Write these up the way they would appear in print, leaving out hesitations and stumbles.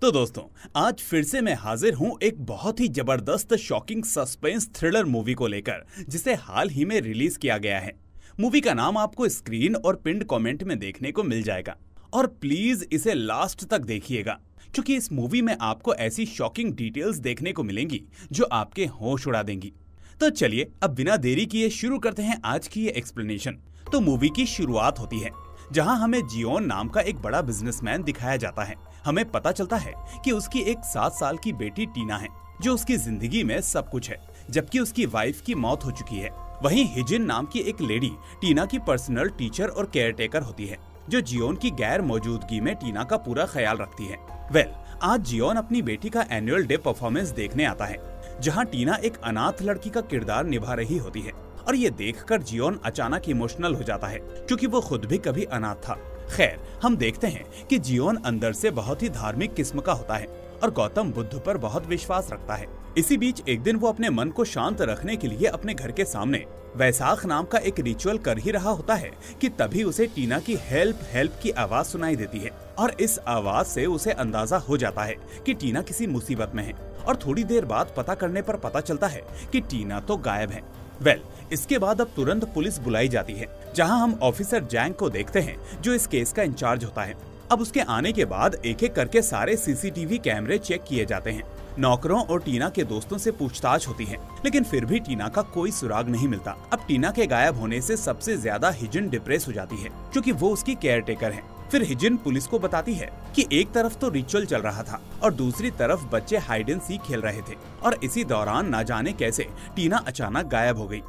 तो दोस्तों, आज फिर से मैं हाजिर हूं एक बहुत ही जबरदस्त शॉकिंग सस्पेंस थ्रिलर मूवी को लेकर, जिसे हाल ही में रिलीज किया गया है। मूवी का नाम आपको स्क्रीन और पिंड कमेंट में देखने को मिल जाएगा और प्लीज इसे लास्ट तक देखिएगा, क्योंकि इस मूवी में आपको ऐसी शॉकिंग डिटेल्स देखने को मिलेंगी जो आपके होश उड़ा देंगी। तो चलिए अब बिना देरी किए शुरू करते हैं आज की ये एक्सप्लेनेशन। तो मूवी की शुरुआत होती है जहां हमें जियोन नाम का एक बड़ा बिजनेसमैन दिखाया जाता है। हमें पता चलता है कि उसकी एक 7 साल की बेटी टीना है जो उसकी जिंदगी में सब कुछ है, जबकि उसकी वाइफ की मौत हो चुकी है। वहीं हिजिन नाम की एक लेडी टीना की पर्सनल टीचर और केयरटेकर होती है, जो जियोन की गैर मौजूदगी में टीना का पूरा ख्याल रखती है। आज जियोन अपनी बेटी का एनुअल डे परफॉर्मेंस देखने आता है, जहाँ टीना एक अनाथ लड़की का किरदार निभा रही होती है। और ये देखकर जियोन अचानक इमोशनल हो जाता है, क्योंकि वो खुद भी कभी अनाथ था। खैर, हम देखते हैं कि जियोन अंदर से बहुत ही धार्मिक किस्म का होता है और गौतम बुद्ध पर बहुत विश्वास रखता है। इसी बीच एक दिन वो अपने मन को शांत रखने के लिए अपने घर के सामने वैसाख नाम का एक रिचुअल कर ही रहा होता है कि तभी उसे टीना की हेल्प हेल्प की आवाज सुनाई देती है। और इस आवाज से उसे अंदाजा हो जाता है कि टीना किसी मुसीबत में है। और थोड़ी देर बाद पता करने पर पता चलता है कि टीना तो गायब है। इसके बाद अब तुरंत पुलिस बुलाई जाती है, जहां हम ऑफिसर जैंग को देखते हैं जो इस केस का इंचार्ज होता है। अब उसके आने के बाद एक एक करके सारे सीसीटीवी कैमरे चेक किए जाते हैं। नौकरों और टीना के दोस्तों से पूछताछ होती है, लेकिन फिर भी टीना का कोई सुराग नहीं मिलता। अब टीना के गायब होने से सबसे ज्यादा हिजिन डिप्रेस हो जाती है, क्योंकि वो उसकी केयरटेकर है। फिर हिजिन पुलिस को बताती है कि एक तरफ तो रिचुअल चल रहा था और दूसरी तरफ बच्चे हाइड एंड सीक खेल रहे थे, और इसी दौरान न जाने कैसे टीना अचानक गायब हो गई।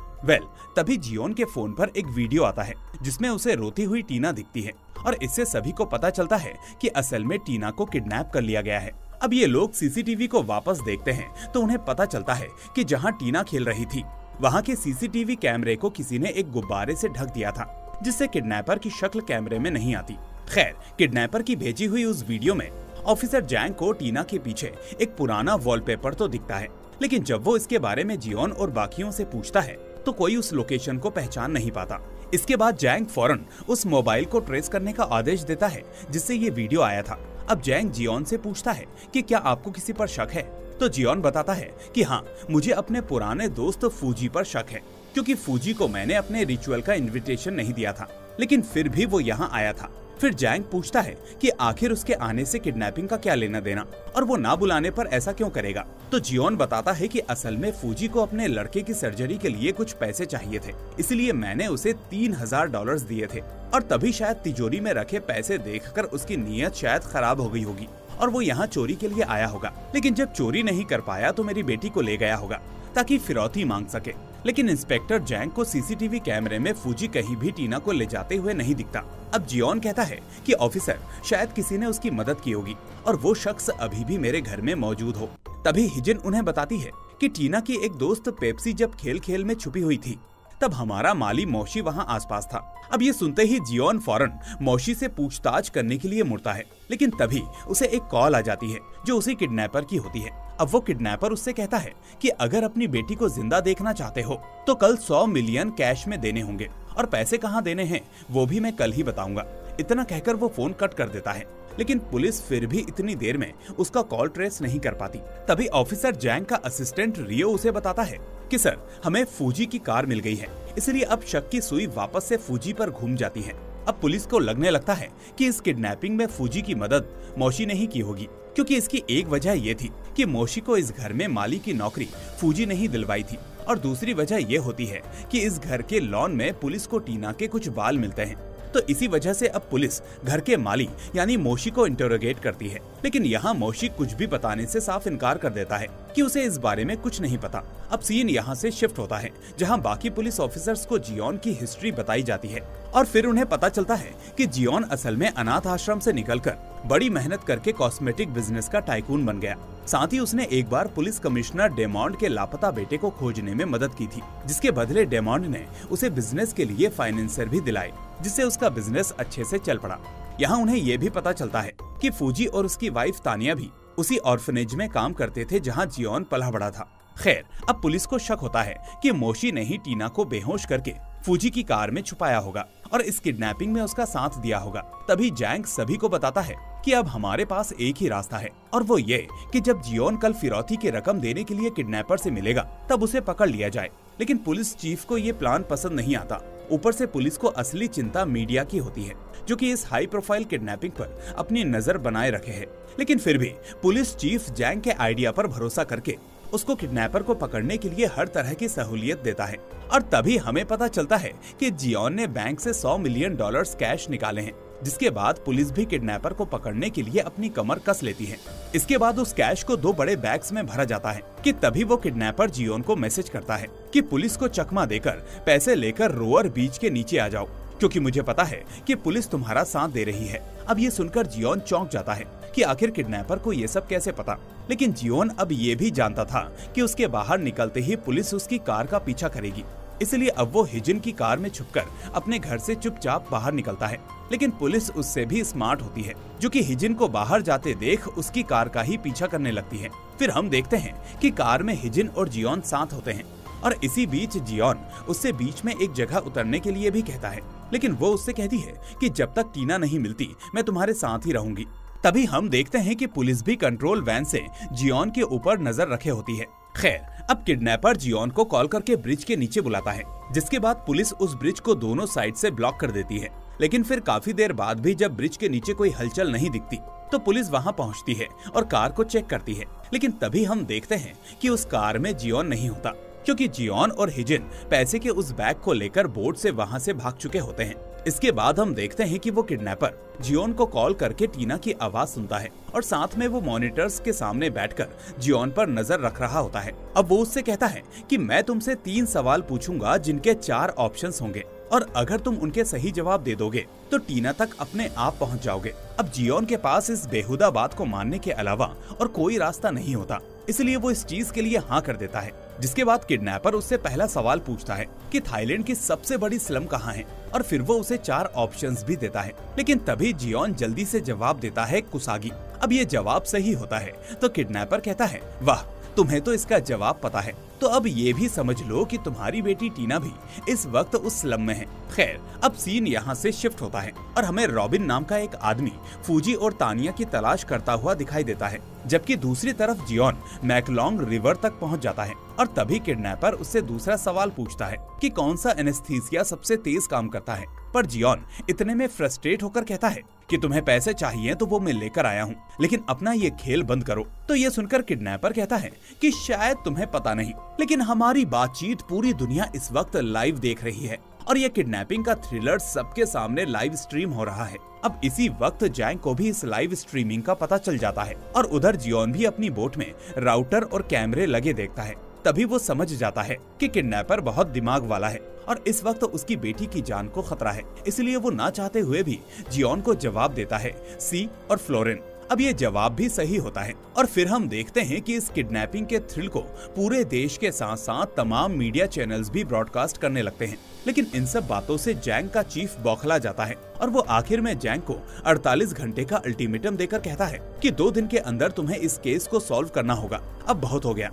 तभी जियोन के फोन पर एक वीडियो आता है जिसमें उसे रोती हुई टीना दिखती है, और इससे सभी को पता चलता है कि असल में टीना को किडनैप कर लिया गया है। अब ये लोग सीसीटीवी को वापस देखते हैं तो उन्हें पता चलता है कि जहां टीना खेल रही थी वहां के सीसीटीवी कैमरे को किसी ने एक गुब्बारे से ढक दिया था, जिससे किडनैपर की शक्ल कैमरे में नहीं आती। खैर, किडनैपर की भेजी हुई उस वीडियो में ऑफिसर जैंग को टीना के पीछे एक पुराना वॉलपेपर तो दिखता है, लेकिन जब वो इसके बारे में जियोन और बाकियों से पूछता है तो कोई उस लोकेशन को पहचान नहीं पाता। इसके बाद जैंग फौरन उस मोबाइल को ट्रेस करने का आदेश देता है जिससे ये वीडियो आया था। अब जैंग जियोन से पूछता है कि क्या आपको किसी पर शक है, तो जियोन बताता है कि हाँ, मुझे अपने पुराने दोस्त फूजी पर शक है, क्योंकि फूजी को मैंने अपने रिचुअल का इन्विटेशन नहीं दिया था, लेकिन फिर भी वो यहाँ आया था। फिर जैंग पूछता है कि आखिर उसके आने से किडनैपिंग का क्या लेना देना, और वो ना बुलाने पर ऐसा क्यों करेगा। तो जियोन बताता है कि असल में फूजी को अपने लड़के की सर्जरी के लिए कुछ पैसे चाहिए थे, इसलिए मैंने उसे $3000 दिए थे, और तभी शायद तिजोरी में रखे पैसे देखकर उसकी नीयत शायद खराब हो गई होगी और वो यहाँ चोरी के लिए आया होगा। लेकिन जब चोरी नहीं कर पाया तो मेरी बेटी को ले गया होगा ताकि फिरौती मांग सके। लेकिन इंस्पेक्टर जैंग को सीसीटीवी कैमरे में फूजी कहीं भी टीना को ले जाते हुए नहीं दिखता। अब जियोन कहता है कि ऑफिसर, शायद किसी ने उसकी मदद की होगी और वो शख्स अभी भी मेरे घर में मौजूद हो। तभी हिजिन उन्हें बताती है कि टीना की एक दोस्त पेप्सी जब खेल खेल में छुपी हुई थी तब हमारा माली मौशी वहाँ आसपास था। अब ये सुनते ही जियोन फौरन मौशी से पूछताछ करने के लिए मुड़ता है, लेकिन तभी उसे एक कॉल आ जाती है जो उसी किडनैपर की होती है। अब वो किडनैपर उससे कहता है कि अगर अपनी बेटी को जिंदा देखना चाहते हो तो कल 100 मिलियन कैश में देने होंगे, और पैसे कहाँ देने हैं वो भी मैं कल ही बताऊंगा। इतना कहकर वो फोन कट कर देता है, लेकिन पुलिस फिर भी इतनी देर में उसका कॉल ट्रेस नहीं कर पाती। तभी ऑफिसर जैंग का असिस्टेंट रियो उसे बताता है कि सर, हमें फूजी की कार मिल गई है, इसलिए अब शक की सुई वापस से फूजी पर घूम जाती है। अब पुलिस को लगने लगता है कि इस किडनैपिंग में फूजी की मदद मौशी ने ही की होगी, क्योंकि इसकी एक वजह ये थी कि मौशी को इस घर में माली की नौकरी फूजी ने ही दिलवाई थी, और दूसरी वजह ये होती है कि इस घर के लॉन में पुलिस को टीना के कुछ बाल मिलते हैं। तो इसी वजह से अब पुलिस घर के माली यानी मौशी को इंटरोगेट करती है, लेकिन यहाँ मौशी कुछ भी बताने से साफ इनकार कर देता है कि उसे इस बारे में कुछ नहीं पता। अब सीन यहाँ से शिफ्ट होता है जहाँ बाकी पुलिस ऑफिसर्स को जियोन की हिस्ट्री बताई जाती है, और फिर उन्हें पता चलता है कि जियोन असल में अनाथ आश्रम से निकलकर बड़ी मेहनत करके कॉस्मेटिक बिजनेस का टाइकून बन गया। साथ ही उसने एक बार पुलिस कमिश्नर डेमॉन्ड के लापता बेटे को खोजने में मदद की थी, जिसके बदले डेमॉन्ड ने उसे बिजनेस के लिए फाइनेंसर भी दिलाए, जिससे उसका बिजनेस अच्छे से चल पड़ा। यहाँ उन्हें ये भी पता चलता है कि फूजी और उसकी वाइफ तानिया भी उसी ऑर्फनेज में काम करते थे जहाँ जियोन पला बड़ा था। खैर, अब पुलिस को शक होता है कि मौशी ने ही टीना को बेहोश करके फूजी की कार में छुपाया होगा, और इस किडनैपिंग में उसका साथ दिया होगा। तभी जैंग सभी को बताता है कि अब हमारे पास एक ही रास्ता है, और वो ये कि जब जियोन कल फिरौती की रकम देने के लिए किडनैपर से मिलेगा तब उसे पकड़ लिया जाए। लेकिन पुलिस चीफ को ये प्लान पसंद नहीं आता। ऊपर से पुलिस को असली चिंता मीडिया की होती है, जो कि इस हाई प्रोफाइल किडनैपिंग पर अपनी नजर बनाए रखे है। लेकिन फिर भी पुलिस चीफ जैंग के आइडिया पर भरोसा करके उसको किडनैपर को पकड़ने के लिए हर तरह की सहूलियत देता है। और तभी हमें पता चलता है कि जियोन ने बैंक से $100 मिलियन कैश निकाले हैं, जिसके बाद पुलिस भी किडनैपर को पकड़ने के लिए अपनी कमर कस लेती है। इसके बाद उस कैश को 2 बड़े बैग्स में भरा जाता है कि तभी वो किडनैपर जियोन को मैसेज करता है कि पुलिस को चकमा देकर पैसे लेकर रोअर बीच के नीचे आ जाओ, क्योंकि मुझे पता है कि पुलिस तुम्हारा साथ दे रही है। अब ये सुनकर जियोन चौंक जाता है कि आखिर किडनैपर को ये सब कैसे पता। लेकिन जियोन अब ये भी जानता था कि उसके बाहर निकलते ही पुलिस उसकी कार का पीछा करेगी, इसलिए अब वो हिजिन की कार में छुपकर अपने घर से चुपचाप बाहर निकलता है। लेकिन पुलिस उससे भी स्मार्ट होती है, जो कि हिजिन को बाहर जाते देख उसकी कार का ही पीछा करने लगती है। फिर हम देखते हैं कि कार में हिजिन और जियोन साथ होते हैं, और इसी बीच जियोन उससे बीच में एक जगह उतरने के लिए भी कहता है, लेकिन वो उससे कहती है कि जब तक टीना नहीं मिलती मैं तुम्हारे साथ ही रहूंगी। तभी हम देखते हैं कि पुलिस भी कंट्रोल वैन से जियोन के ऊपर नजर रखे होती है। खैर, अब किडनैपर जियोन को कॉल करके ब्रिज के नीचे बुलाता है, जिसके बाद पुलिस उस ब्रिज को दोनों साइड से ब्लॉक कर देती है। लेकिन फिर काफी देर बाद भी जब ब्रिज के नीचे कोई हलचल नहीं दिखती तो पुलिस वहां पहुंचती है और कार को चेक करती है। लेकिन तभी हम देखते हैं कि उस कार में जियोन नहीं होता, क्योंकि जियोन और हिजिन पैसे के उस बैग को लेकर बोट से वहां से भाग चुके होते हैं। इसके बाद हम देखते हैं कि वो किडनैपर जियोन को कॉल करके टीना की आवाज सुनता है, और साथ में वो मॉनिटर्स के सामने बैठकर जियोन पर नजर रख रहा होता है। अब वो उससे कहता है कि मैं तुमसे 3 सवाल पूछूंगा जिनके 4 ऑप्शंस होंगे, और अगर तुम उनके सही जवाब दे दोगे तो टीना तक अपने आप पहुंच जाओगे। अब जियोन के पास इस बेहुदा बात को मानने के अलावा और कोई रास्ता नहीं होता, इसलिए वो इस चीज के लिए हाँ कर देता है। जिसके बाद किडनैपर उससे पहला सवाल पूछता है कि थाईलैंड की सबसे बड़ी स्लम कहाँ है, और फिर वो उसे 4 ऑप्शंस भी देता है। लेकिन तभी जियोन जल्दी से जवाब देता है कुसागी। अब ये जवाब सही होता है तो किडनैपर कहता है, वाह, तुम्हें तो इसका जवाब पता है, तो अब ये भी समझ लो कि तुम्हारी बेटी टीना भी इस वक्त उस स्लम में है। खैर, अब सीन यहाँ से शिफ्ट होता है और हमें रॉबिन नाम का एक आदमी फूजी और तानिया की तलाश करता हुआ दिखाई देता है, जबकि दूसरी तरफ जियोन मैकलोंग रिवर तक पहुँच जाता है। और तभी किडनैपर उससे दूसरा सवाल पूछता है कि कौन सा एनेस्थीसिया सबसे तेज काम करता है, पर जियोन इतने में फ्रस्ट्रेट होकर कहता है कि तुम्हें पैसे चाहिए तो वो मैं लेकर आया हूँ, लेकिन अपना ये खेल बंद करो। तो ये सुनकर किडनैपर कहता है कि शायद तुम्हें पता नहीं, लेकिन हमारी बातचीत पूरी दुनिया इस वक्त लाइव देख रही है, और ये किडनैपिंग का थ्रिलर सबके सामने लाइव स्ट्रीम हो रहा है। अब इसी वक्त जैंग को भी इस लाइव स्ट्रीमिंग का पता चल जाता है, और उधर जियोन भी अपनी बोट में राउटर और कैमरे लगे देखता है। तभी वो समझ जाता है कि किडनैपर बहुत दिमाग वाला है और इस वक्त उसकी बेटी की जान को खतरा है, इसलिए वो ना चाहते हुए भी जियोन को जवाब देता है सी और फ्लोरेन। अब ये जवाब भी सही होता है, और फिर हम देखते हैं कि इस किडनैपिंग के थ्रिल को पूरे देश के साथ साथ तमाम मीडिया चैनल्स भी ब्रॉडकास्ट करने लगते हैं। लेकिन इन सब बातों से जैंग का चीफ बौखला जाता है, और वो आखिर में जैंग को 48 घंटे का अल्टीमेटम देकर कहता है कि 2 दिन के अंदर तुम्हें इस केस को सॉल्व करना होगा, अब बहुत हो गया।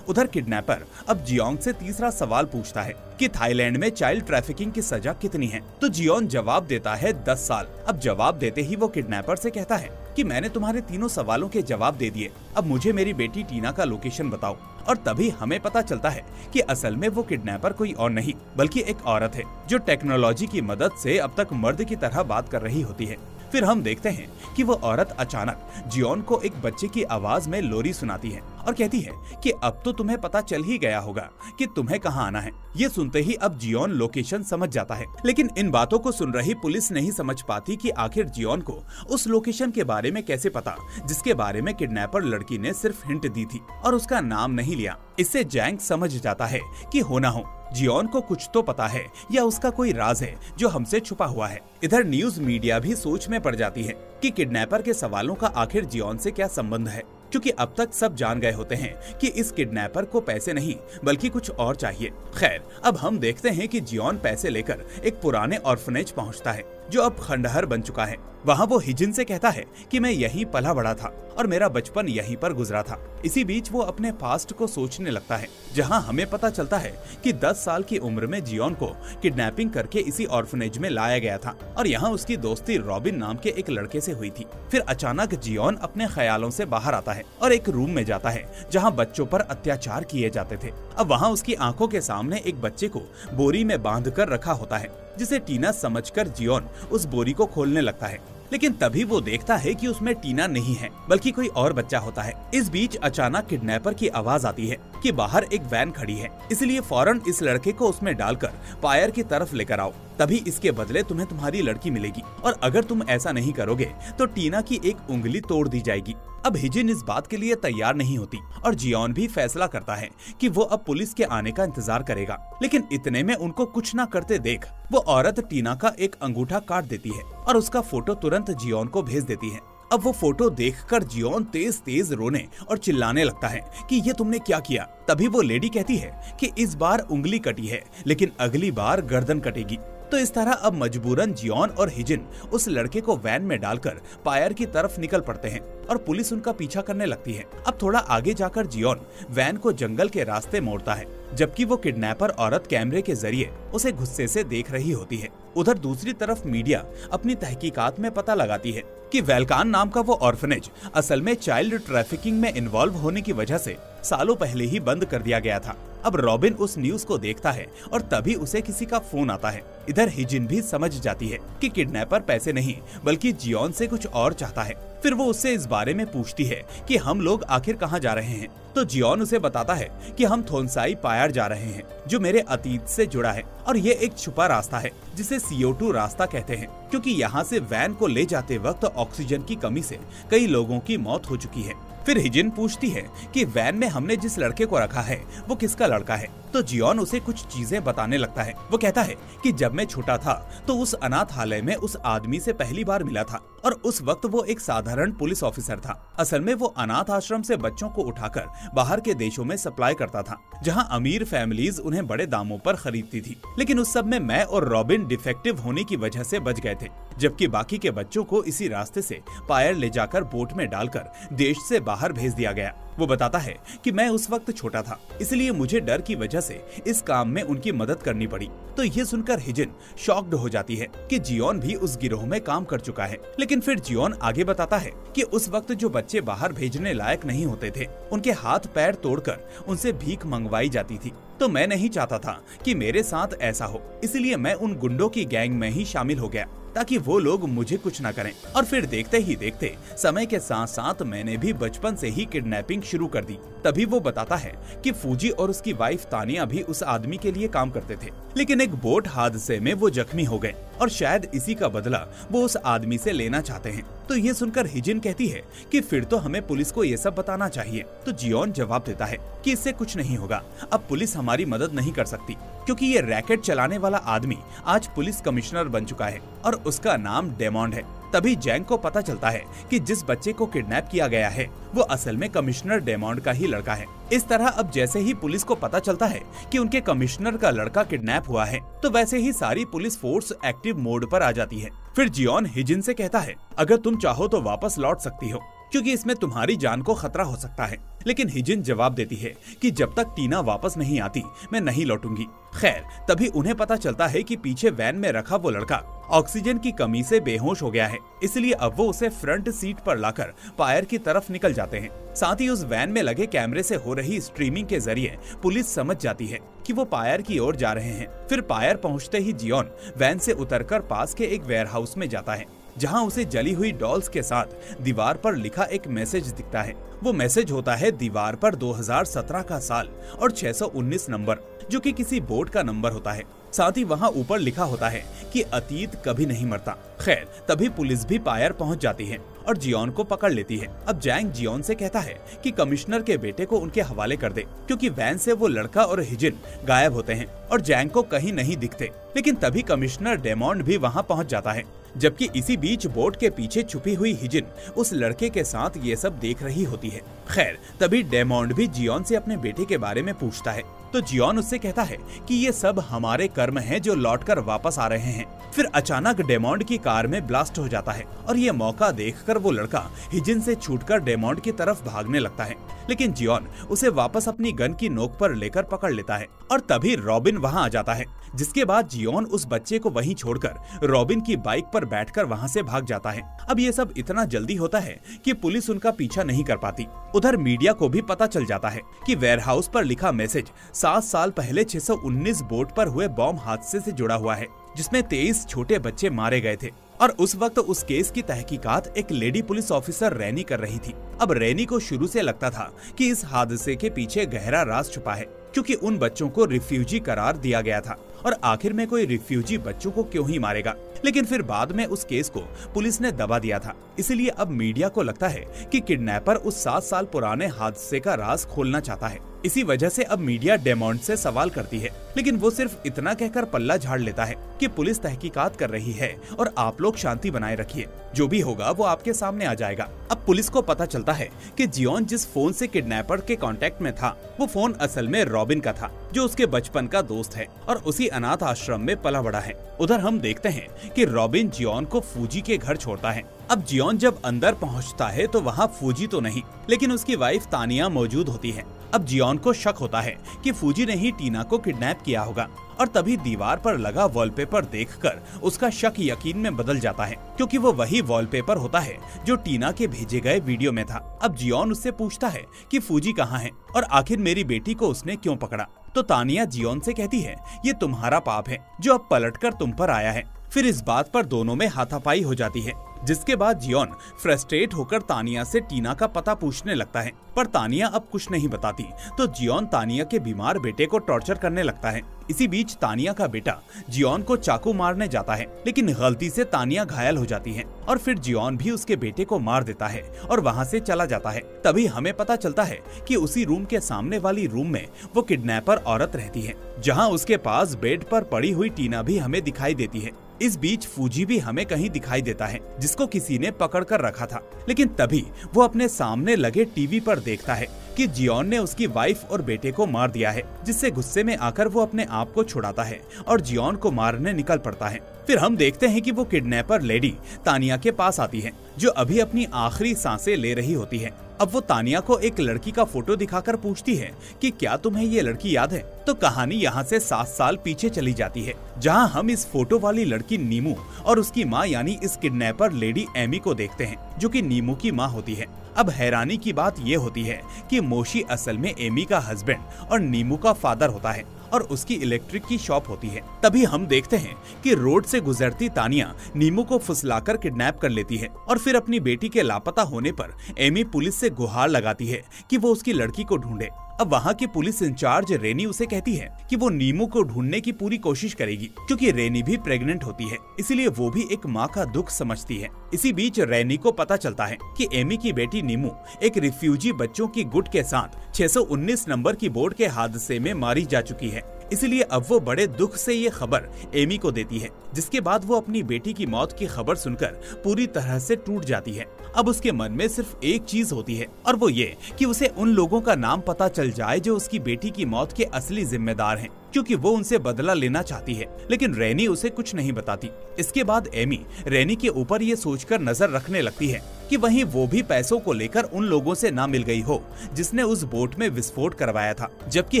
उधर किडनैपर अब जियोंग से तीसरा सवाल पूछता है कि थाईलैंड में चाइल्ड ट्रैफिकिंग की सजा कितनी है, तो जियोंग जवाब देता है 10 साल। अब जवाब देते ही वो किडनैपर से कहता है कि मैंने तुम्हारे तीनों सवालों के जवाब दे दिए, अब मुझे मेरी बेटी टीना का लोकेशन बताओ। और तभी हमें पता चलता है कि असल में वो किडनैपर कोई और नहीं बल्कि एक औरत है, जो टेक्नोलॉजी की मदद से अब तक मर्द की तरह बात कर रही होती है। फिर हम देखते हैं कि वो औरत अचानक जियोन को एक बच्चे की आवाज में लोरी सुनाती है और कहती है कि अब तो तुम्हें पता चल ही गया होगा कि तुम्हें कहाँ आना है। ये सुनते ही अब जियोन लोकेशन समझ जाता है, लेकिन इन बातों को सुन रही पुलिस नहीं समझ पाती कि आखिर जियोन को उस लोकेशन के बारे में कैसे पता, जिसके बारे में किडनैपर लड़की ने सिर्फ हिंट दी थी और उसका नाम नहीं लिया। इससे जैंग समझ जाता है कि हो ना हो जियोन को कुछ तो पता है या उसका कोई राज है जो हमसे छुपा हुआ है। इधर न्यूज मीडिया भी सोच में पड़ जाती है कि किडनैपर के सवालों का आखिर जियोन से क्या संबंध है, क्योंकि अब तक सब जान गए होते हैं कि इस किडनैपर को पैसे नहीं बल्कि कुछ और चाहिए। खैर, अब हम देखते हैं कि जियोन पैसे लेकर एक पुराने ऑर्फनेज पहुंचता है जो अब खंडहर बन चुका है। वहाँ वो हिजिन से कहता है कि मैं यहीं पला बड़ा था और मेरा बचपन यहीं पर गुजरा था। इसी बीच वो अपने पास्ट को सोचने लगता है, जहाँ हमें पता चलता है कि 10 साल की उम्र में जियोन को किडनैपिंग करके इसी ऑर्फनेज में लाया गया था और यहाँ उसकी दोस्ती रॉबिन नाम के एक लड़के से हुई थी। फिर अचानक जियोन अपने ख्यालों से बाहर आता है और एक रूम में जाता है जहाँ बच्चों पर अत्याचार किए जाते थे। अब वहाँ उसकी आंखों के सामने एक बच्चे को बोरी में बांध कर रखा होता है, जिसे टीना समझकर जियोन उस बोरी को खोलने लगता है। लेकिन तभी वो देखता है कि उसमें टीना नहीं है बल्कि कोई और बच्चा होता है। इस बीच अचानक किडनैपर की आवाज आती है कि बाहर एक वैन खड़ी है, इसलिए फौरन इस लड़के को उसमें डालकर पायर की तरफ लेकर आओ, तभी इसके बदले तुम्हें तुम्हारी लड़की मिलेगी और अगर तुम ऐसा नहीं करोगे तो टीना की एक उंगली तोड़ दी जाएगी। अब हिजिन इस बात के लिए तैयार नहीं होती और जियोन भी फैसला करता है कि वो अब पुलिस के आने का इंतजार करेगा। लेकिन इतने में उनको कुछ ना करते देख वो औरत टीना का एक अंगूठा काट देती है और उसका फोटो तुरंत जियोन को भेज देती है। अब वो फोटो देखकर जियोन तेज तेज रोने और चिल्लाने लगता है कि ये तुमने क्या किया। तभी वो लेडी कहती है कि इस बार उंगली कटी है लेकिन अगली बार गर्दन कटेगी। तो इस तरह अब मजबूरन जियोन और हिजिन उस लड़के को वैन में डालकर पायर की तरफ निकल पड़ते हैं और पुलिस उनका पीछा करने लगती है। अब थोड़ा आगे जाकर जियोन वैन को जंगल के रास्ते मोड़ता है, जबकि वो किडनैपर औरत कैमरे के जरिए उसे गुस्से से देख रही होती है। उधर दूसरी तरफ मीडिया अपनी तहकीकात में पता लगाती है कि वेलकान नाम का वो ऑर्फनेज असल में चाइल्ड ट्रैफिकिंग में इन्वॉल्व होने की वजह से सालों पहले ही बंद कर दिया गया था। अब रॉबिन उस न्यूज को देखता है और तभी उसे किसी का फोन आता है। इधर हिजिन भी समझ जाती है कि किडनैपर पैसे नहीं बल्कि जियोन से कुछ और चाहता है। फिर वो उससे इस बारे में पूछती है कि हम लोग आखिर कहाँ जा रहे हैं। तो जियोन उसे बताता है कि हम थोनसाई पायर जा रहे हैं, जो मेरे अतीत से जुड़ा है और ये एक छुपा रास्ता है जिसे CO2 रास्ता कहते हैं, क्योंकि यहाँ से वैन को ले जाते वक्त ऑक्सीजन की कमी से कई लोगों की मौत हो चुकी है। फिर हिजिन पूछती है कि वैन में हमने जिस लड़के को रखा है वो किसका लड़का है। तो जियोन उसे कुछ चीजें बताने लगता है। वो कहता है कि जब मैं छोटा था तो उस अनाथालय में उस आदमी से पहली बार मिला था और उस वक्त वो एक साधारण पुलिस ऑफिसर था। असल में वो अनाथ आश्रम से बच्चों को उठाकर बाहर के देशों में सप्लाई करता था, जहाँ अमीर फैमिलीज उन्हें बड़े दामों पर खरीदती थी। लेकिन उस सब में मैं और रॉबिन डिफेक्टिव होने की वजह से बच गए थे, जबकि बाकी के बच्चों को इसी रास्ते से पायर ले जाकर बोट में डालकर देश से बाहर भेज दिया गया। वो बताता है कि मैं उस वक्त छोटा था, इसलिए मुझे डर की वजह से इस काम में उनकी मदद करनी पड़ी। तो ये सुनकर हिजिन शॉक्ड हो जाती है कि जियोन भी उस गिरोह में काम कर चुका है। लेकिन फिर जियोन आगे बताता है कि उस वक्त जो बच्चे बाहर भेजने लायक नहीं होते थे, उनके हाथ पैर तोड़कर उनसे भीख मंगवाई जाती थी। तो मैं नहीं चाहता था कि मेरे साथ ऐसा हो, इसलिए मैं उन गुंडों की गैंग में ही शामिल हो गया ताकि वो लोग मुझे कुछ ना करें। और फिर देखते ही देखते समय के साथ साथ मैंने भी बचपन से ही किडनैपिंग शुरू कर दी। तभी वो बताता है कि फूजी और उसकी वाइफ तानिया भी उस आदमी के लिए काम करते थे, लेकिन एक बोट हादसे में वो जख्मी हो गए और शायद इसी का बदला वो उस आदमी से लेना चाहते हैं। तो ये सुनकर हिजिन कहती है कि फिर तो हमें पुलिस को ये सब बताना चाहिए। तो जियोन जवाब देता है कि इससे कुछ नहीं होगा, अब पुलिस हमारी मदद नहीं कर सकती, क्योंकि ये रैकेट चलाने वाला आदमी आज पुलिस कमिश्नर बन चुका है और उसका नाम डेमोंड है। तभी जैंग को पता चलता है कि जिस बच्चे को किडनैप किया गया है वो असल में कमिश्नर डेमोंड का ही लड़का है। इस तरह अब जैसे ही पुलिस को पता चलता है कि उनके कमिश्नर का लड़का किडनैप हुआ है, तो वैसे ही सारी पुलिस फोर्स एक्टिव मोड पर आ जाती है। फिर जियोन हिजिन से कहता है, अगर तुम चाहो तो वापस लौट सकती हो, क्योंकि इसमें तुम्हारी जान को खतरा हो सकता है। लेकिन हिजिन जवाब देती है कि जब तक टीना वापस नहीं आती मैं नहीं लौटूंगी। खैर, तभी उन्हें पता चलता है कि पीछे वैन में रखा वो लड़का ऑक्सीजन की कमी से बेहोश हो गया है, इसलिए अब वो उसे फ्रंट सीट पर लाकर पायर की तरफ निकल जाते हैं। साथ ही उस वैन में लगे कैमरे से हो रही स्ट्रीमिंग के जरिए पुलिस समझ जाती है कि वो पायर की ओर जा रहे हैं। फिर पायर पहुंचते ही जियोन वैन से उतरकर पास के एक वेयरहाउस में जाता है, जहां उसे जली हुई डॉल्स के साथ दीवार पर लिखा एक मैसेज दिखता है। वो मैसेज होता है दीवार पर 2017 का साल और 619 नंबर, जो कि किसी बोट का नंबर होता है। साथ ही वहां ऊपर लिखा होता है कि अतीत कभी नहीं मरता। खैर, तभी पुलिस भी पायर पहुंच जाती है और जियोन को पकड़ लेती है। अब जैंग जियोन से कहता है कि कमिश्नर के बेटे को उनके हवाले कर दे, क्योंकि वैन से वो लड़का और हिजिन गायब होते हैं और जैंग को कहीं नहीं दिखते। लेकिन तभी कमिश्नर डेमोंड भी वहां पहुंच जाता है, जबकि इसी बीच बोट के पीछे छुपी हुई हिजिन उस लड़के के साथ ये सब देख रही होती है। खैर, तभी डेमोंड भी जियोन से अपने बेटे के बारे में पूछता है, तो जियोन उससे कहता है कि ये सब हमारे कर्म हैं जो लौटकर वापस आ रहे हैं। फिर अचानक डेमोंड की कार में ब्लास्ट हो जाता है और ये मौका देखकर वो लड़का हिजिन से छूटकर डेमोंड की तरफ भागने लगता है, लेकिन जियोन उसे वापस अपनी गन की नोक पर लेकर पकड़ लेता है और तभी रॉबिन वहां आ जाता है, जिसके बाद जियोन उस बच्चे को वहीं छोड़कर रॉबिन की बाइक पर बैठकर वहां से भाग जाता है। अब ये सब इतना जल्दी होता है कि पुलिस उनका पीछा नहीं कर पाती। उधर मीडिया को भी पता चल जाता है कि वेयरहाउस पर लिखा मैसेज 7 साल पहले 619 बोट पर हुए बॉम्ब हादसे से जुड़ा हुआ है, जिसमें 23 छोटे बच्चे मारे गए थे। और उस वक्त उस केस की तहकीकात एक लेडी पुलिस ऑफिसर रैनी कर रही थी। अब रैनी को शुरू से लगता था कि इस हादसे के पीछे गहरा राज छुपा है, क्योंकि उन बच्चों को रिफ्यूजी करार दिया गया था और आखिर में कोई रिफ्यूजी बच्चों को क्यों ही मारेगा। लेकिन फिर बाद में उस केस को पुलिस ने दबा दिया था, इसलिए अब मीडिया को लगता है कि किडनैपर उस 7 साल पुराने हादसे का राज खोलना चाहता है। इसी वजह से अब मीडिया डेमोंड से सवाल करती है, लेकिन वो सिर्फ इतना कहकर पल्ला झाड़ लेता है कि पुलिस तहकीकात कर रही है और आप लोग शांति बनाए रखिए, जो भी होगा वो आपके सामने आ जाएगा। अब पुलिस को पता चलता है कि जियोन जिस फोन से किडनैपर के कांटेक्ट में था, वो फोन असल में रॉबिन का था, जो उसके बचपन का दोस्त है और उसी अनाथ आश्रम में पला बड़ा है। उधर हम देखते हैं कि रॉबिन जियोन को फूजी के घर छोड़ता है। अब जियोन जब अंदर पहुंचता है तो वहां फूजी तो नहीं, लेकिन उसकी वाइफ तानिया मौजूद होती है। अब जियोन को शक होता है कि फूजी ने ही टीना को किडनैप किया होगा और तभी दीवार पर लगा वॉलपेपर देखकर उसका शक यकीन में बदल जाता है, क्योंकि वो वही वॉलपेपर होता है जो टीना के भेजे गए वीडियो में था। अब जियोन उससे पूछता है कि फूजी कहाँ है और आखिर मेरी बेटी को उसने क्यों पकड़ा। तो तानिया जियोन से कहती है, ये तुम्हारा पाप है जो अब पलटकर तुम पर आया है। फिर इस बात पर दोनों में हाथापाई हो जाती है, जिसके बाद जियोन फ्रस्ट्रेट होकर तानिया से टीना का पता पूछने लगता है, पर तानिया अब कुछ नहीं बताती। तो जियोन तानिया के बीमार बेटे को टॉर्चर करने लगता है। इसी बीच तानिया का बेटा जियोन को चाकू मारने जाता है, लेकिन गलती से तानिया घायल हो जाती है और फिर जियोन भी उसके बेटे को मार देता है और वहाँ से चला जाता है। तभी हमें पता चलता है कि उसी रूम के सामने वाली रूम में वो किडनैपर औरत रहती है, जहाँ उसके पास बेड पर पड़ी हुई टीना भी हमें दिखाई देती है। इस बीच फूजी भी हमें कहीं दिखाई देता है, जिसको किसी ने पकड़ कर रखा था, लेकिन तभी वो अपने सामने लगे टीवी पर देखता है कि जियोन ने उसकी वाइफ और बेटे को मार दिया है, जिससे गुस्से में आकर वो अपने आप को छुड़ाता है और जियोन को मारने निकल पड़ता है। फिर हम देखते हैं कि वो किडनैपर लेडी तानिया के पास आती है, जो अभी अपनी आखिरी सांसें ले रही होती है। अब वो तानिया को एक लड़की का फोटो दिखाकर पूछती है कि क्या तुम्हें ये लड़की याद है। तो कहानी यहाँ से 7 साल पीछे चली जाती है, जहाँ हम इस फोटो वाली लड़की नीमू और उसकी माँ यानी इस किडनैपर लेडी एमी को देखते हैं, जो कि नीमू की माँ होती है। अब हैरानी की बात ये होती है कि मोशी असल में एमी का हस्बैंड और नीमू का फादर होता है और उसकी इलेक्ट्रिक की शॉप होती है। तभी हम देखते हैं कि रोड से गुजरती तानिया नीमू को फुसलाकर किडनैप कर लेती है और फिर अपनी बेटी के लापता होने पर एमी पुलिस से गुहार लगाती है कि वो उसकी लड़की को ढूंढे। अब वहाँ की पुलिस इंचार्ज रेनी उसे कहती है कि वो नीमू को ढूंढने की पूरी कोशिश करेगी, क्योंकि रेनी भी प्रेग्नेंट होती है, इसलिए वो भी एक माँ का दुख समझती है। इसी बीच रेनी को पता चलता है कि एमी की बेटी नीमू एक रिफ्यूजी बच्चों की गुट के साथ 619 नंबर की बोट के हादसे में मारी जा चुकी है, इसलिए अब वो बड़े दुख से ये खबर एमी को देती है, जिसके बाद वो अपनी बेटी की मौत की खबर सुनकर पूरी तरह से टूट जाती है। अब उसके मन में सिर्फ एक चीज होती है और वो ये कि उसे उन लोगों का नाम पता चल जाए जो उसकी बेटी की मौत के असली जिम्मेदार हैं, क्योंकि वो उनसे बदला लेना चाहती है। लेकिन रेनी उसे कुछ नहीं बताती। इसके बाद एमी रेनी के ऊपर ये सोचकर नजर रखने लगती है कि वहीं वो भी पैसों को लेकर उन लोगों से ना मिल गई हो जिसने उस बोट में विस्फोट करवाया था। जबकि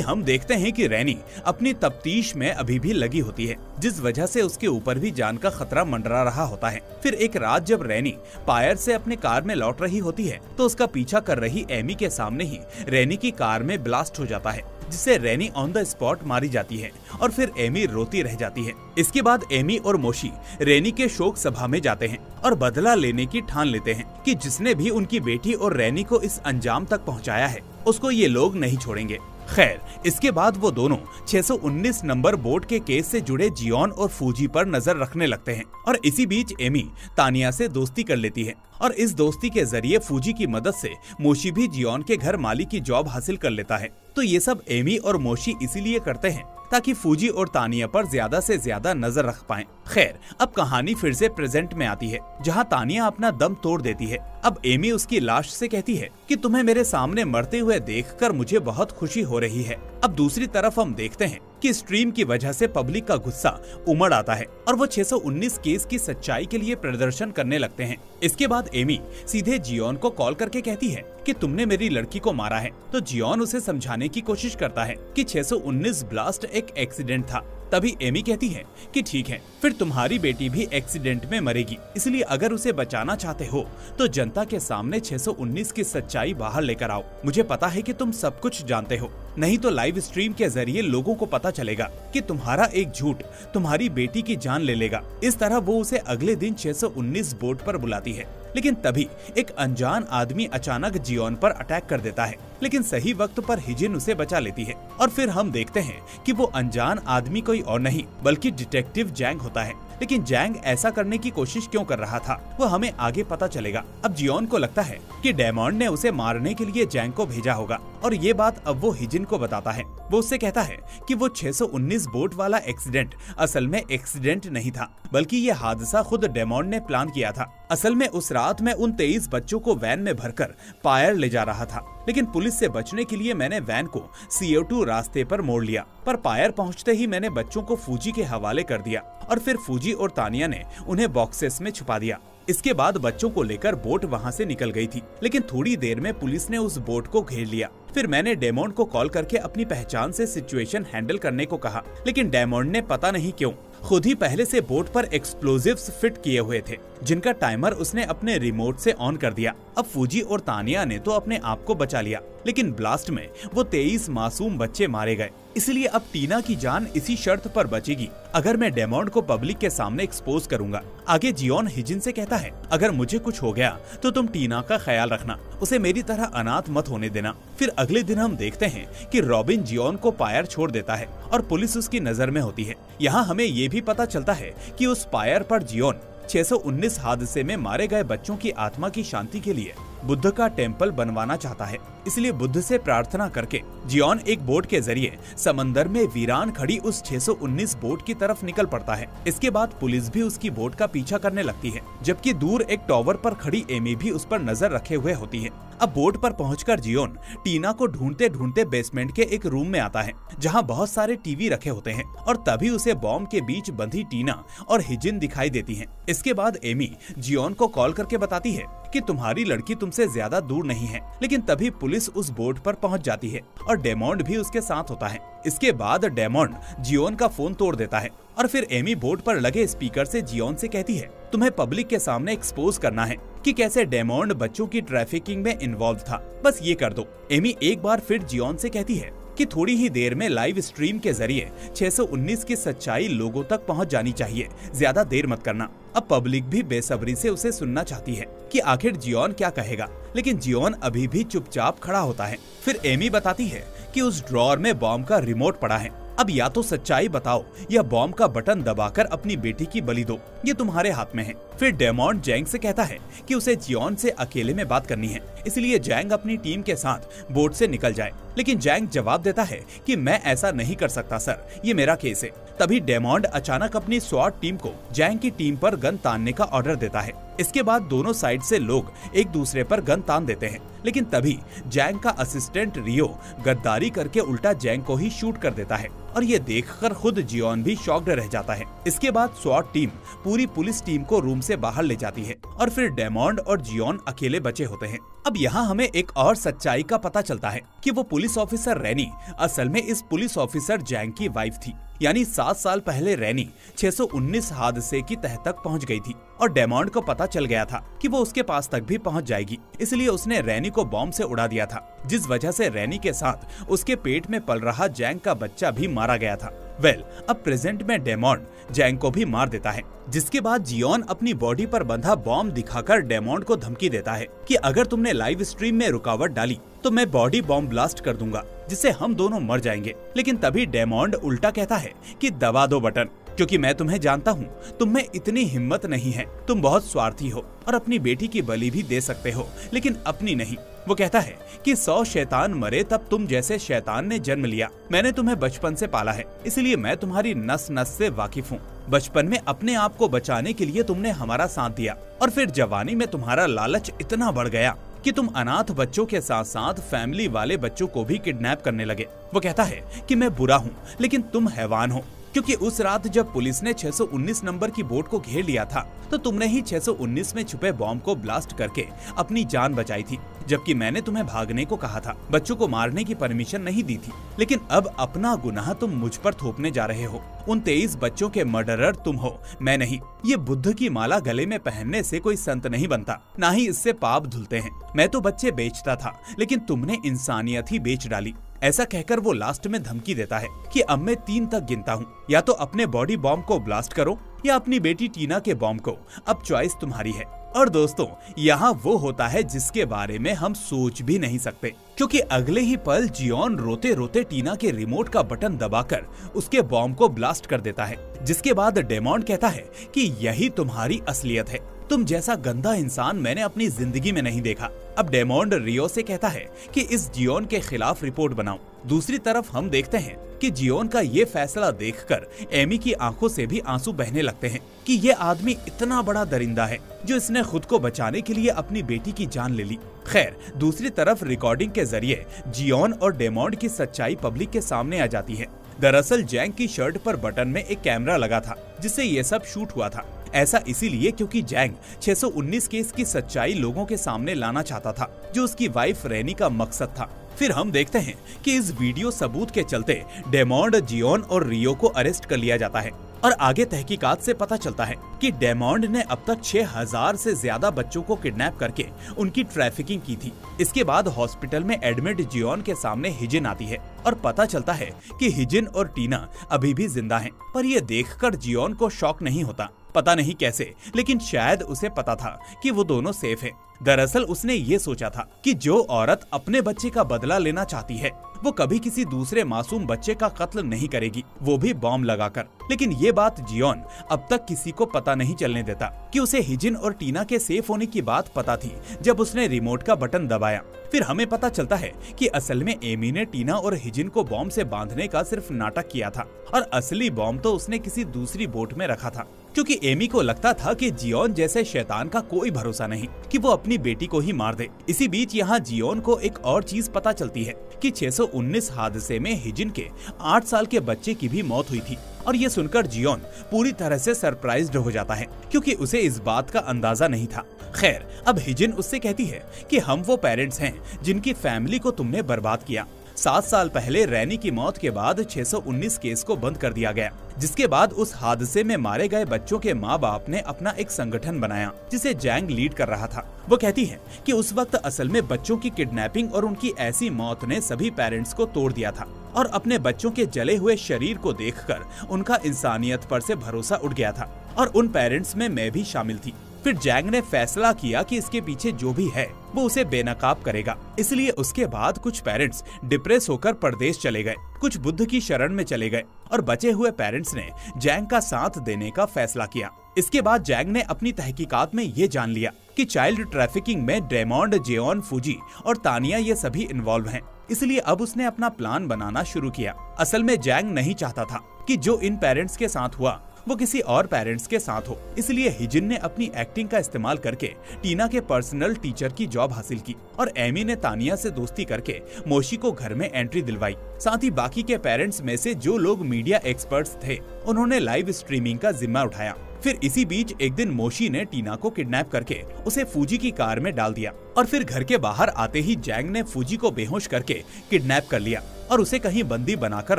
हम देखते हैं कि रेनी अपनी तफ्तीश में अभी भी लगी होती है, जिस वजह से उसके ऊपर भी जान का खतरा मंडरा रहा होता है। फिर एक रात जब रेनी पायर से अपने कार में लौट रही होती है, तो उसका पीछा कर रही एमी के सामने ही रेनी की कार में ब्लास्ट हो जाता है, जिससे रेनी ऑन द स्पॉट मारी जाती है और फिर एमी रोती रह जाती है। इसके बाद एमी और मोशी रेनी के शोक सभा में जाते हैं और बदला लेने की ठान लेते हैं कि जिसने भी उनकी बेटी और रेनी को इस अंजाम तक पहुंचाया है, उसको ये लोग नहीं छोड़ेंगे। खैर, इसके बाद वो दोनों 619 नंबर बोट के केस से जुड़े जियोन और फूजी पर नजर रखने लगते हैं और इसी बीच एमी तानिया से दोस्ती कर लेती है और इस दोस्ती के जरिए फूजी की मदद से मोशी भी जियोन के घर मालिक की जॉब हासिल कर लेता है। तो ये सब एमी और मोशी इसीलिए करते हैं ताकि फूजी और तानिया पर ज्यादा से ज्यादा नजर रख पाएं। खैर, अब कहानी फिर से प्रेजेंट में आती है, जहां तानिया अपना दम तोड़ देती है। अब एमी उसकी लाश से कहती है कि तुम्हें मेरे सामने मरते हुए देखकर मुझे बहुत खुशी हो रही है। अब दूसरी तरफ हम देखते हैं कि स्ट्रीम की वजह से पब्लिक का गुस्सा उमड़ आता है और वो 619 केस की सच्चाई के लिए प्रदर्शन करने लगते हैं। इसके बाद एमी सीधे जियोन को कॉल करके कहती है कि तुमने मेरी लड़की को मारा है। तो जियोन उसे समझाने की कोशिश करता है कि 619 ब्लास्ट एक एक्सीडेंट था। तभी एमी कहती है कि ठीक है, फिर तुम्हारी बेटी भी एक्सीडेंट में मरेगी, इसलिए अगर उसे बचाना चाहते हो तो जनता के सामने 619 की सच्चाई बाहर लेकर आओ। मुझे पता है कि तुम सब कुछ जानते हो, नहीं तो लाइव स्ट्रीम के जरिए लोगों को पता चलेगा कि तुम्हारा एक झूठ तुम्हारी बेटी की जान ले लेगा। इस तरह वो उसे अगले दिन 619 बोर्ड पर बुलाती है, लेकिन तभी एक अनजान आदमी अचानक जियोन पर अटैक कर देता है, लेकिन सही वक्त पर हिजिन उसे बचा लेती है। और फिर हम देखते हैं कि वो अनजान आदमी कोई और नहीं बल्कि डिटेक्टिव जैंग होता है। लेकिन जैंग ऐसा करने की कोशिश क्यों कर रहा था वो हमें आगे पता चलेगा। अब जियोन को लगता है कि डेमॉन ने उसे मारने के लिए जैंग को भेजा होगा और ये बात अब वो हिजिन को बताता है। वो उससे कहता है कि वो 619 बोट वाला एक्सीडेंट असल में एक्सीडेंट नहीं था, बल्कि ये हादसा खुद डेमॉन ने प्लान किया था। असल में उस रात मैं उन 23 बच्चों को वैन में भरकर पायर ले जा रहा था, लेकिन पुलिस से बचने के लिए मैंने वैन को CO2 रास्ते पर मोड़ लिया, पर पायर पहुंचते ही मैंने बच्चों को फूजी के हवाले कर दिया और फिर फूजी और तानिया ने उन्हें बॉक्सेस में छुपा दिया। इसके बाद बच्चों को लेकर बोट वहां से निकल गई थी, लेकिन थोड़ी देर में पुलिस ने उस बोट को घेर लिया। फिर मैंने डेमॉन को कॉल करके अपनी पहचान से सिचुएशन हैंडल करने को कहा, लेकिन डेमॉन ने पता नहीं क्यों खुद ही पहले से बोट पर एक्सप्लोजिव्स फिट किए हुए थे, जिनका टाइमर उसने अपने रिमोट से ऑन कर दिया। अब फूजी और तानिया ने तो अपने आप को बचा लिया, लेकिन ब्लास्ट में वो 23 मासूम बच्चे मारे गए। इसलिए अब टीना की जान इसी शर्त पर बचेगी अगर मैं डेमॉन को पब्लिक के सामने एक्सपोज करूंगा। आगे जियोन हिजिन से कहता है, अगर मुझे कुछ हो गया तो तुम टीना का ख्याल रखना, उसे मेरी तरह अनाथ मत होने देना। फिर अगले दिन हम देखते हैं कि रॉबिन जियोन को पायर छोड़ देता है और पुलिस उसकी नजर में होती है। यहाँ हमें ये भी पता चलता है कि उस पायर पर जियोन 619 हादसे में मारे गए बच्चों की आत्मा की शांति के लिए बुद्ध का टेम्पल बनवाना चाहता है। इसलिए बुद्ध से प्रार्थना करके जियोन एक बोट के जरिए समंदर में वीरान खड़ी उस 619 बोट की तरफ निकल पड़ता है। इसके बाद पुलिस भी उसकी बोट का पीछा करने लगती है, जबकि दूर एक टावर पर खड़ी एमी भी उस पर नजर रखे हुए होती है। अब बोट पर पहुंचकर जियोन टीना को ढूंढते ढूंढते बेसमेंट के एक रूम में आता है, जहां बहुत सारे टीवी रखे होते हैं, और तभी उसे बॉम्ब के बीच बंधी टीना और हिजिन दिखाई देती हैं। इसके बाद एमी जियोन को कॉल करके बताती है कि तुम्हारी लड़की तुमसे ज्यादा दूर नहीं है, लेकिन तभी पुलिस उस बोट पर पहुंच जाती है और डेमॉन्ड भी उसके साथ होता है। इसके बाद डेमॉन्ड जियोन का फोन तोड़ देता है और फिर एमी बोट पर लगे स्पीकर से जियोन से कहती है, तुम्हें पब्लिक के सामने एक्सपोज करना है कि कैसे डेमॉन्ड बच्चों की ट्रैफिकिंग में इन्वॉल्व था, बस ये कर दो। एमी एक बार फिर जियोन से कहती है कि थोड़ी ही देर में लाइव स्ट्रीम के जरिए 619 की सच्चाई लोगों तक पहुंच जानी चाहिए, ज्यादा देर मत करना। अब पब्लिक भी बेसब्री से उसे सुनना चाहती है कि आखिर जियोन क्या कहेगा, लेकिन जियोन अभी भी चुपचाप खड़ा होता है। फिर एमी बताती है कि उस ड्रॉअर में बॉम्ब का रिमोट पड़ा है, अब या तो सच्चाई बताओ या बॉम्ब का बटन दबाकर अपनी बेटी की बलि दो, ये तुम्हारे हाथ में है। फिर डेमॉन्ड जैंग से कहता है कि उसे जियोन से अकेले में बात करनी है, इसलिए जैंग अपनी टीम के साथ बोट से निकल जाए, लेकिन जैंग जवाब देता है कि मैं ऐसा नहीं कर सकता सर, ये मेरा केस है। तभी डेमॉन्ड अचानक अपनी स्वॉट टीम को जैंग की टीम पर गन तानने का ऑर्डर देता है। इसके बाद दोनों साइड से लोग एक दूसरे पर गन तान देते हैं, लेकिन तभी जैंग का असिस्टेंट रियो गद्दारी करके उल्टा जैंग को ही शूट कर देता है और ये देखकर खुद जियोन भी शॉक्ड रह जाता है। इसके बाद स्वॉट टीम पूरी पुलिस टीम को रूम से बाहर ले जाती है और फिर डेमॉन्ड और जियोन अकेले बचे होते हैं। अब यहाँ हमें एक और सच्चाई का पता चलता है कि वो पुलिस ऑफिसर रैनी असल में इस पुलिस ऑफिसर जैंग की वाइफ थी, यानी 7 साल पहले रैनी 619 हादसे की तह तक पहुंच गई थी और डेमॉन्ड को पता चल गया था कि वो उसके पास तक भी पहुंच जाएगी, इसलिए उसने रैनी को बॉम्ब से उड़ा दिया था, जिस वजह से रैनी के साथ उसके पेट में पल रहा जैंग का बच्चा भी मारा गया था। अब प्रेजेंट में डेमॉन्ड जैंग को भी मार देता है, जिसके बाद जियोन अपनी बॉडी पर बंधा बॉम्ब दिखाकर डेमॉन्ड को धमकी देता है कि अगर तुमने लाइव स्ट्रीम में रुकावट डाली तो मैं बॉडी बॉम्ब ब्लास्ट कर दूंगा, जिससे हम दोनों मर जाएंगे। लेकिन तभी डेमॉन्ड उल्टा कहता है कि दबा दो बटन, क्योंकि मैं तुम्हें जानता हूँ, तुम में इतनी हिम्मत नहीं है, तुम बहुत स्वार्थी हो और अपनी बेटी की बलि भी दे सकते हो, लेकिन अपनी नहीं। वो कहता है कि 100 शैतान मरे तब तुम जैसे शैतान ने जन्म लिया। मैंने तुम्हें बचपन से पाला है, इसलिए मैं तुम्हारी नस नस से वाकिफ हूँ। बचपन में अपने आप को बचाने के लिए तुमने हमारा साथ दिया और फिर जवानी में तुम्हारा लालच इतना बढ़ गया कि तुम अनाथ बच्चों के साथ साथ फैमिली वाले बच्चों को भी किडनैप करने लगे। वो कहता है कि मैं बुरा हूँ लेकिन तुम हैवान हो, क्योंकि उस रात जब पुलिस ने 619 नंबर की बोट को घेर लिया था तो तुमने ही 619 में छुपे बॉम्ब को ब्लास्ट करके अपनी जान बचाई थी, जबकि मैंने तुम्हें भागने को कहा था, बच्चों को मारने की परमिशन नहीं दी थी। लेकिन अब अपना गुनाह तुम मुझ पर थोपने जा रहे हो। उन 23 बच्चों के मर्डरर तुम हो, मैं नहीं। ये बुद्ध की माला गले में पहनने से कोई संत नहीं बनता, ना ही इससे पाप धुलते हैं। मैं तो बच्चे बेचता था लेकिन तुमने इंसानियत ही बेच डाली। ऐसा कहकर वो लास्ट में धमकी देता है कि अब मैं 3 तक गिनता हूँ, या तो अपने बॉडी बॉम्ब को ब्लास्ट करो या अपनी बेटी टीना के बॉम्ब को। अब चॉइस तुम्हारी है। और दोस्तों, यहाँ वो होता है जिसके बारे में हम सोच भी नहीं सकते, क्योंकि अगले ही पल जियोन रोते रोते टीना के रिमोट का बटन दबाकर उसके बॉम्ब को ब्लास्ट कर देता है, जिसके बाद डेमॉन्ड कहता है कि यही तुम्हारी असलियत है। तुम जैसा गंदा इंसान मैंने अपनी जिंदगी में नहीं देखा। अब डेमॉन्ड रियो से कहता है कि इस जियोन के खिलाफ रिपोर्ट बनाओ। दूसरी तरफ हम देखते हैं कि जियोन का ये फैसला देखकर एमी की आंखों से भी आंसू बहने लगते हैं कि ये आदमी इतना बड़ा दरिंदा है जो इसने खुद को बचाने के लिए अपनी बेटी की जान ले ली। खैर, दूसरी तरफ रिकॉर्डिंग के जरिए जियोन और डेमॉन्ड की सच्चाई पब्लिक के सामने आ जाती है। दरअसल जैंग की शर्ट पर बटन में एक कैमरा लगा था जिससे ये सब शूट हुआ था। ऐसा इसीलिए क्योंकि जैंग 619 केस की सच्चाई लोगों के सामने लाना चाहता था, जो उसकी वाइफ रेनी का मकसद था। फिर हम देखते हैं कि इस वीडियो सबूत के चलते डेमॉन्ड, जियोन और रियो को अरेस्ट कर लिया जाता है और आगे तहकीकात से पता चलता है कि डेमॉन्ड ने अब तक 6000 से ज्यादा बच्चों को किडनैप करके उनकी ट्रैफिकिंग की थी। इसके बाद हॉस्पिटल में एडमिट जियोन के सामने हिजिन आती है और पता चलता है कि हिजिन और टीना अभी भी जिंदा हैं। पर ये देखकर जियोन को शॉक नहीं होता, पता नहीं कैसे, लेकिन शायद उसे पता था कि वो दोनों सेफ हैं। दरअसल उसने ये सोचा था कि जो औरत अपने बच्चे का बदला लेना चाहती है वो कभी किसी दूसरे मासूम बच्चे का कत्ल नहीं करेगी, वो भी बॉम्ब लगाकर। लेकिन ये बात जियोन अब तक किसी को पता नहीं चलने देता कि उसे हिजिन और टीना के सेफ होने की बात पता थी जब उसने रिमोट का बटन दबाया। फिर हमें पता चलता है कि असल में एमी ने टीना और हिजिन को बॉम्ब से बांधने का सिर्फ नाटक किया था और असली बॉम्ब तो उसने किसी दूसरी बोट में रखा था, क्योंकि एमी को लगता था कि जियोन जैसे शैतान का कोई भरोसा नहीं कि वो अपनी बेटी को ही मार दे। इसी बीच यहाँ जियोन को एक और चीज पता चलती है कि 619 हादसे में हिजिन के 8 साल के बच्चे की भी मौत हुई थी। और ये सुनकर जियोन पूरी तरह से सरप्राइज्ड हो जाता है, क्योंकि उसे इस बात का अंदाजा नहीं था। खैर, अब हिजिन उससे कहती है कि हम वो पेरेंट्स हैं जिनकी फैमिली को तुमने बर्बाद किया। 7 साल पहले रैनी की मौत के बाद 619 केस को बंद कर दिया गया, जिसके बाद उस हादसे में मारे गए बच्चों के माँ बाप ने अपना एक संगठन बनाया जिसे जैंग लीड कर रहा था। वो कहती है कि उस वक्त असल में बच्चों की किडनैपिंग और उनकी ऐसी मौत ने सभी पेरेंट्स को तोड़ दिया था और अपने बच्चों के जले हुए शरीर को देखकर उनका इंसानियत पर से भरोसा उठ गया था और उन पेरेंट्स में मैं भी शामिल थी। फिर जैंग ने फैसला किया कि इसके पीछे जो भी है वो उसे बेनकाब करेगा। इसलिए उसके बाद कुछ पेरेंट्स डिप्रेस होकर परदेश चले गए, कुछ बुद्ध की शरण में चले गए और बचे हुए पेरेंट्स ने जैंग का साथ देने का फैसला किया। इसके बाद जैंग ने अपनी तहकीकात में ये जान लिया कि चाइल्ड ट्रैफिकिंग में डेमॉन्ड, जियोन, फूजी और तानिया ये सभी इन्वॉल्व हैं। इसलिए अब उसने अपना प्लान बनाना शुरू किया। असल में जैंग नहीं चाहता था कि जो इन पेरेंट्स के साथ हुआ वो किसी और पेरेंट्स के साथ हो। इसलिए हिजिन ने अपनी एक्टिंग का इस्तेमाल करके टीना के पर्सनल टीचर की जॉब हासिल की और एमी ने तानिया से दोस्ती करके मोशी को घर में एंट्री दिलवाई। साथ ही बाकी के पेरेंट्स में से जो लोग मीडिया एक्सपर्ट्स थे उन्होंने लाइव स्ट्रीमिंग का जिम्मा उठाया। फिर इसी बीच एक दिन मोशी ने टीना को किडनैप करके उसे फूजी की कार में डाल दिया और फिर घर के बाहर आते ही जैंग ने फूजी को बेहोश करके किडनैप कर लिया और उसे कहीं बंदी बनाकर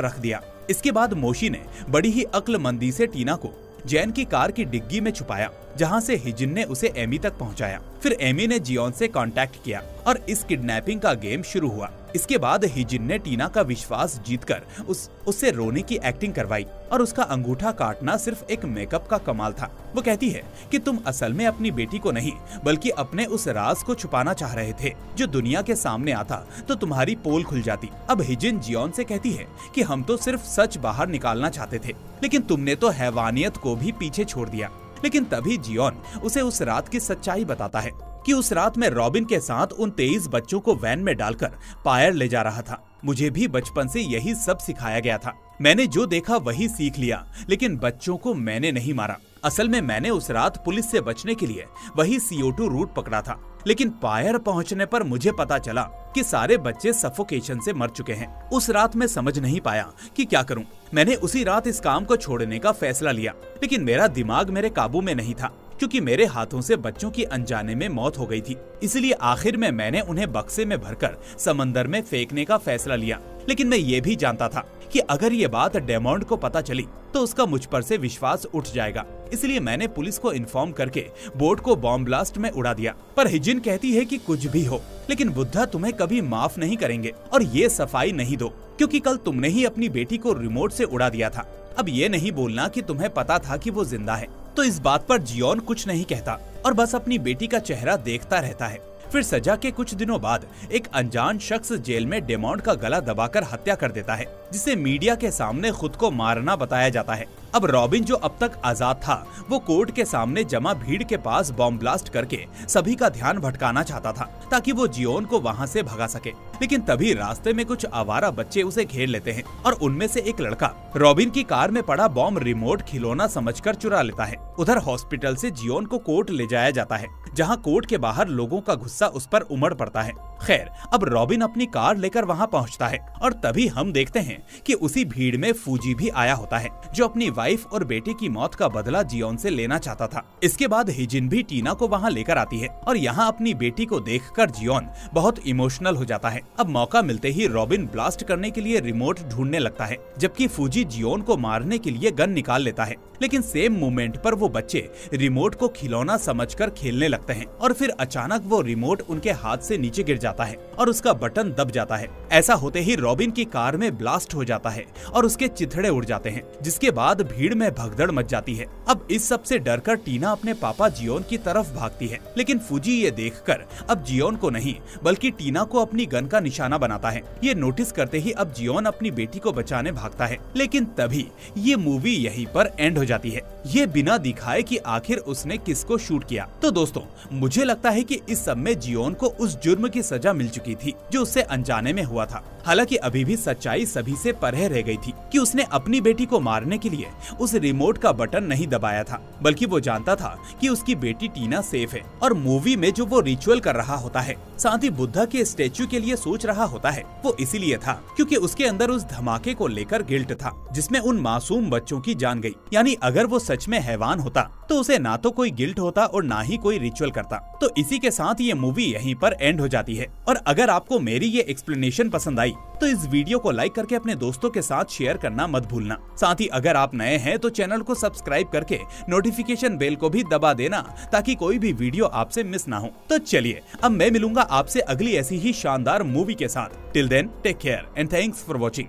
रख दिया। इसके बाद मोशी ने बड़ी ही अक्लमंदी से टीना को जैन की कार की डिग्गी में छुपाया, जहां से हिजिन ने उसे एमी तक पहुंचाया। फिर एमी ने जियोन से कांटेक्ट किया और इस किडनैपिंग का गेम शुरू हुआ। इसके बाद हिजिन ने टीना का विश्वास जीतकर उससे रोने की एक्टिंग करवाई और उसका अंगूठा काटना सिर्फ एक मेकअप का कमाल था। वो कहती है कि तुम असल में अपनी बेटी को नहीं बल्कि अपने उस राज को छुपाना चाह रहे थे, जो दुनिया के सामने आता तो तुम्हारी पोल खुल जाती। अब हिजिन जियोन से कहती है कि हम तो सिर्फ सच बाहर निकालना चाहते थे, लेकिन तुमने तो हैवानियत को भी पीछे छोड़ दिया। लेकिन तभी जियोन उसे उस रात की सच्चाई बताता है कि उस रात में रॉबिन के साथ उन 23 बच्चों को वैन में डालकर पायर ले जा रहा था। मुझे भी बचपन से यही सब सिखाया गया था। मैंने जो देखा वही सीख लिया, लेकिन बच्चों को मैंने नहीं मारा। असल में मैंने उस रात पुलिस से बचने के लिए वही CO2 रूट पकड़ा था, लेकिन पायर पहुंचने पर मुझे पता चला कि सारे बच्चे सफोकेशन से मर चुके हैं। उस रात मैं समझ नहीं पाया कि क्या करूं। मैंने उसी रात इस काम को छोड़ने का फैसला लिया, लेकिन मेरा दिमाग मेरे काबू में नहीं था, क्योंकि मेरे हाथों से बच्चों की अनजाने में मौत हो गई थी। इसलिए आखिर में मैंने उन्हें बक्से में भरकर समंदर में फेंकने का फैसला लिया। लेकिन मैं ये भी जानता था कि अगर ये बात डेमोंड को पता चली तो उसका मुझ पर से विश्वास उठ जाएगा। इसलिए मैंने पुलिस को इन्फॉर्म करके बोट को बॉम्ब ब्लास्ट में उड़ा दिया। पर हिजिन कहती है कि कुछ भी हो, लेकिन बुद्धा तुम्हें कभी माफ नहीं करेंगे और ये सफाई नहीं दो, क्योंकि कल तुमने ही अपनी बेटी को रिमोट से उड़ा दिया था। अब ये नहीं बोलना कि तुम्हें पता था कि वो जिंदा है। तो इस बात पर जियोन कुछ नहीं कहता और बस अपनी बेटी का चेहरा देखता रहता है। फिर सजा के कुछ दिनों बाद एक अनजान शख्स जेल में डेमोंड का गला दबाकर हत्या कर देता है, जिसे मीडिया के सामने खुद को मारना बताया जाता है। अब रॉबिन, जो अब तक आजाद था, वो कोर्ट के सामने जमा भीड़ के पास बॉम्ब ब्लास्ट करके सभी का ध्यान भटकाना चाहता था, ताकि वो जियोन को वहाँ से भगा सके। लेकिन तभी रास्ते में कुछ आवारा बच्चे उसे घेर लेते हैं और उनमें से एक लड़का रॉबिन की कार में पड़ा बॉम्ब रिमोट खिलौना समझकर चुरा लेता है। उधर हॉस्पिटल से जियोन को कोर्ट ले जाया जाता है, जहाँ कोर्ट के बाहर लोगों का गुस्सा उस पर उमड़ पड़ता है। खैर, अब रॉबिन अपनी कार लेकर वहाँ पहुँचता है और तभी हम देखते हैं कि उसी भीड़ में फूजी भी आया होता है, जो अपनी वाइफ और बेटे की मौत का बदला जियोन से लेना चाहता था। इसके बाद हिजिन भी टीना को वहाँ लेकर आती है और यहाँ अपनी बेटी को देखकर जियोन बहुत इमोशनल हो जाता है। अब मौका मिलते ही रॉबिन ब्लास्ट करने के लिए रिमोट ढूंढने लगता है, जबकि फूजी जियोन को मारने के लिए गन निकाल लेता है। लेकिन सेम मोमेंट पर वो बच्चे रिमोट को खिलौना समझकर खेलने लगते हैं और फिर अचानक वो रिमोट उनके हाथ से नीचे गिर जाता है और उसका बटन दब जाता है। ऐसा होते ही रॉबिन की कार में ब्लास्ट हो जाता है और उसके चिथड़े उड़ जाते हैं, जिसके बाद भीड़ में भगदड़ मच जाती है। अब इस सब से डरकर टीना अपने पापा जियोन की तरफ भागती है, लेकिन फूजी ये देखकर अब जियोन को नहीं बल्कि टीना को अपनी गन का निशाना बनाता है। ये नोटिस करते ही अब जियोन अपनी बेटी को बचाने भागता है, लेकिन तभी ये मूवी यहीं पर एंड हो जाती है, ये बिना दिखाए कि आखिर उसने किसको शूट किया। तो दोस्तों, मुझे लगता है कि इस सब में जियोन को उस जुर्म की सजा मिल चुकी थी जो उससे अनजाने में हुआ था। हालांकि अभी भी सच्चाई सभी से परे रह गई थी कि उसने अपनी बेटी को मारने के लिए उस रिमोट का बटन नहीं दबाया था, बल्कि वो जानता था कि उसकी बेटी टीना सेफ है। और मूवी में जो वो रिचुअल कर रहा होता है, साथ ही बुद्धा के स्टेचू के लिए सोच रहा होता है, वो इसीलिए था क्योंकि उसके अंदर उस धमाके को लेकर गिल्ट था जिसमें उन मासूम बच्चों की जान गई। यानी अगर वो सच में हैवान होता तो उसे ना तो कोई गिल्ट होता और ना ही कोई रिचुअल करता। तो इसी के साथ ये मूवी यहीं पर एंड हो जाती है। और अगर आपको मेरी ये एक्सप्लेनेशन पसंद आई तो इस वीडियो को लाइक करके अपने दोस्तों के साथ शेयर करना मत भूलना। साथ ही अगर आप नए हैं तो चैनल को सब्सक्राइब करके नोटिफिकेशन बेल को भी दबा देना, ताकि कोई भी वीडियो आपसे मिस ना हो। तो चलिए, अब मैं मिलूंगा आपसे अगली ऐसी ही शानदार मूवी के साथ। Till then, take care and thanks for watching.